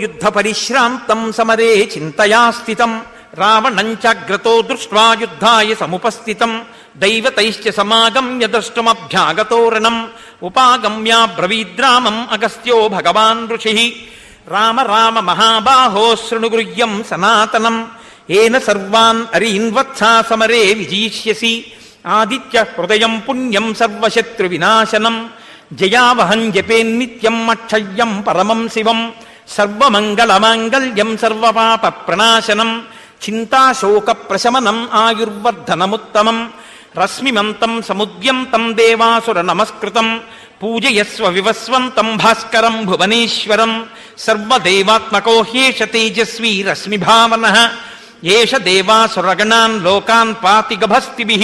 యుద్ధ పరిశ్రాంతం సమరే చింతయా స్థితం రావణం చాగ్రతో దృష్ట్వా యుద్ధాయ సముపస్థితం దైవతైశ్చ సమాగమ్య ద్రష్టుమభ్యాగతోరణం ఉపాగమ్యాబ్రవీద్రామం అగస్త్యో భగవాన్ ఋషిః రామ రామ మహాబాహో శృణుగృహ్యం సనాతనం ఏన సర్వాన్ అరీన్వత్సా సమరే విజయిష్యసి ఆదిత్య హృదయం పుణ్యం సర్వశత్రు వినాశనం జయావహం జపేన్నిత్యం అక్షయ్యం పరమం శివం సర్వమంగళమాంగళ్యం సర్వపాప ప్రణాశనం చింతాశోక ప్రశమనం ఆయుర్వర్ధనముత్తమం రశ్మిమంతం సముద్యంతం దేవాసుర నమస్కృతం పూజయస్వ వివస్వంతం భాస్కరం భువనేశ్వరం సర్వదేవాత్మకో హ్యేష తేజస్వీ రశ్మిభావనః ఏష దేవాసురగణాన్ లోకాన్ పాతి గభస్తిభిః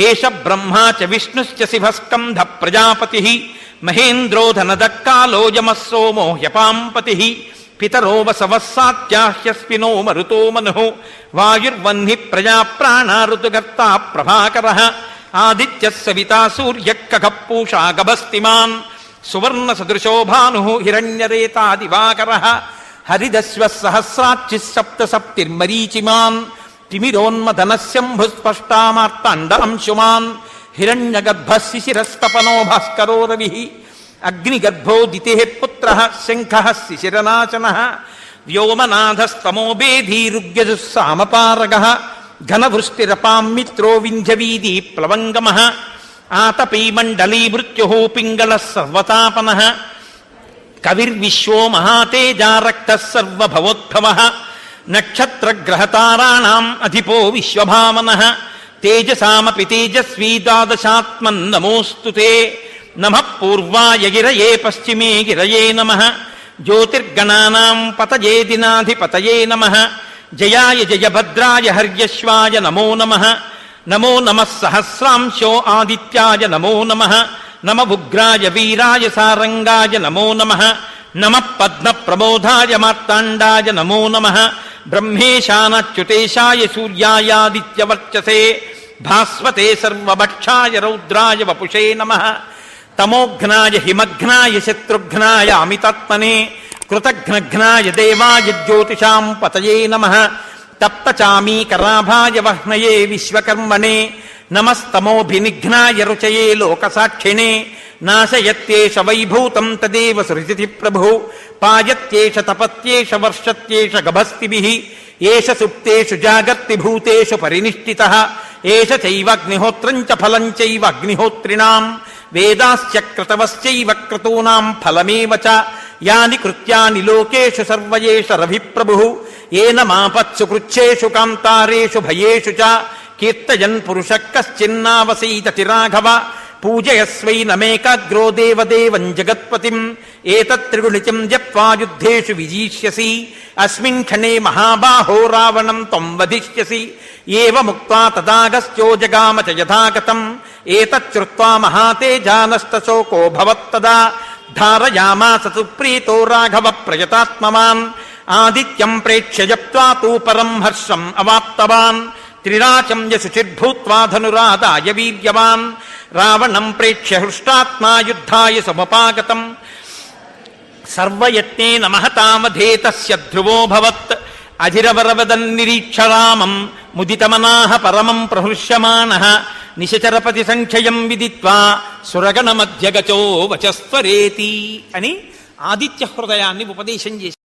ఏష బ్రహ్మా చ విష్ణుశ్చ శివస్కంధ ప్రజాపతిః మహేంద్రో ధనదక్కాలో యమః సోమో హ్యపాంపతిః పితరో వసవస్సాత్యాహ్యస్వినో మరుతో మనుః వాయుర్వహ్ని ప్రజా ప్రాణా ఋతుగర్తా ప్రభాకరః ఆదిత్యః సవితా సూర్యః ఖగః పూషా గభస్తిమాన్ సువర్ణ సదృశో భానుః హిరణ్యరేతా దివాకరః హరిదశ్వః సహస్రార్చిః సప్త సప్తిర్మరీచిమాన్ తిమిరోన్మదనస్యంభుస్పష్టామార్తాండాంశుమాన్ హిరణ్యగర్భः శిశిరస్తపనో భాస్కరో రవిః అగ్నిగర్భో దితిః పుత్రః శంఖః శిశిరనాశనః వ్యోమనాథస్తమో బేధీరుగ్యజుః సామపారగः ఘనవృష్టిరపాం మిత్రో వింధ్యవీది ప్లవంగమః ఆతపీ మండలీ మృత్యుః పింగళः సర్వతాపనః కవిర్విశ్వో మహాతేజా రక్తః సర్వభవోద్భవః నక్షత్రగ్రహతారాణాం అధిపో విశ్వభావనః తేజసామపి తేజస్వీ ద్వాదశాత్మన్నమోऽस्तुते నమః పూర్వాయ గిరయే పశ్చిమే గిరయే నమః జ్యోతిర్గణానాం పతయే దినాధిపతయే నమః జయాయ జయభద్రాయ హర్యశ్వాయ నమో నమః నమో నమః సహస్రాంశో ఆదిత్యాయ నమో నమః నమ ఉగ్రాయ వీరాయ సారంగాయ నమో నమః నమః పద్మప్రబోధాయ మార్తాండాయ నమో నమః బ్రహ్మేశానాచ్యుతేశాయ సూర్యాయాదిత్యవర్చసే భాస్వతే సర్వభక్షాయ రౌద్రాయ వపుషే నమః తమోఘ్నాయ హిమఘ్నాయ శత్రుఘ్నాయ అమితాత్మనే కృతఘ్నఘ్నాయ దేవాయ జ్యోతిషాం పతయే నమః తప్తచామీకరాభాయ వహ్నయే విశ్వకర్మణే నమస్తమోభినిఘ్నాయ రుచయే లోకసాక్షిణే నాశయత్యేష వైభూతం తదేవ సృజతి ప్రభు పాయత్యేష తపత్యేష వర్షత్యేష గభస్తిభిః ఏష సుప్తేషు జాగర్తి భూతేషు పరినిష్ఠితః ఏష చైవాగ్నిహోత్రం చ ఫలం చైవ అగ్నిహోత్రిణాం వేదాశ్చ క్రతవశ్చైవ క్రతూనాం ఫలమేవ చ యాని కృత్యాని లోకేషు సర్వయేష రవిప్రభుః ఏన మాపత్సు కృచ్ఛేషు కాంతారేషు భయేషు చ కీర్తయన్ పురుషః కశ్చిన్నావసీతతి రాఘవ పూజయస్వైనమేకాగ్రో దేవదేవం జగత్పతిం ఏతత్త్రిగుణితం జప్వా యుద్ధేషు విజీష్యసి అస్మిన్ క్షణే మహాబాహో రావణం త్వం వధిష్యసి ఏవముక్త్వా తదాగస్త్యో జగామ చ యథాగతం ఏతచ్చుత్వా మహాతేజానష్టశోకో భవత్తదా ధారయామాస సుప్రీతో రాఘవ ప్రయతాత్మవాన్ ఆదిత్యం ప్రేక్ష్య జప్త్వా తూ పరం హర్షం అవాప్తవాన్ త్రిరాచం యశుచిర్భూత్వా ధనురాదాయ వీర్యవాన్ రావణం ప్రేక్ష్య హృష్టాత్మా యుద్ధాయ సముపాగతం సర్వయత్నేన మహతామధే తస్య ధ్రువోభవత్ అధిరవరవదన్నిరీక్షరామం ముదితమనాః పరమం ప్రహృష్యమాణః నిశచరపతి సంఖ్యయం విదిత్వా సురగణ మధ్యగచో వచస్వరేతి అని ఆదిత్య హృదయాన్ని ఉపదేశం చేసి